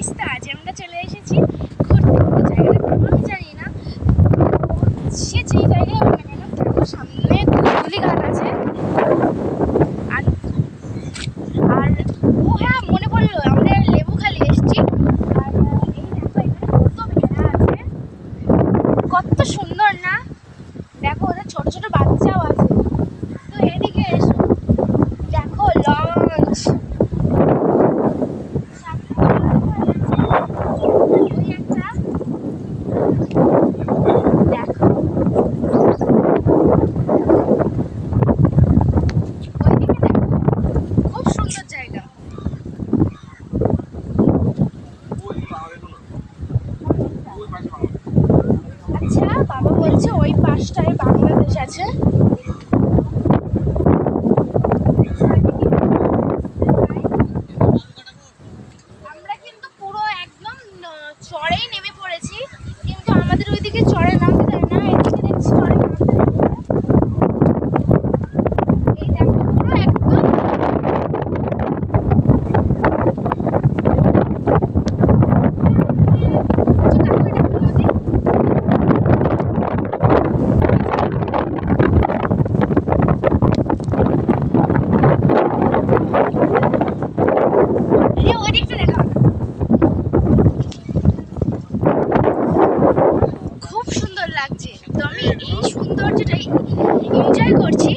রাস্তা আছে, আমরা চলে এসেছি ঘুরতে। জায়গাটা আমি জানি না, সে যে জায়গায় আমরা গেলাম দেখো সামনে ধুলি ঘাট আছে। আর আর ও হ্যাঁ, মনে পড়লো আমরা লেবুখালি এসেছি। আর এই দেখো এখানে কত ভেড়া আছে, কত সুন্দর না। দেখো ওদের ছোট ছোট বাচ্চাও আছে। তো এদিকে এসো, দেখো লঞ্চ। ওই একটা দেখো, ওইদিকে দেখো, খুব সুন্দর জায়গা। আচ্ছা বাবা বলছে ওই পাশটায় বাংলাদেশ আছে। আমরা কিন্তু পুরো একদম চড়েই নেমে পড়েছি, কিন্তু আমাদের ওইদিকে চড়ে নামতে দেয় না, এদিকে দেখছি চড়ে নামতে দেয়। এই দেখো পুরো একদম ওদিকটা দেখা, খুব সুন্দর লাগছে। তো আমি এই সৌন্দর্যটাই এনজয় করছি।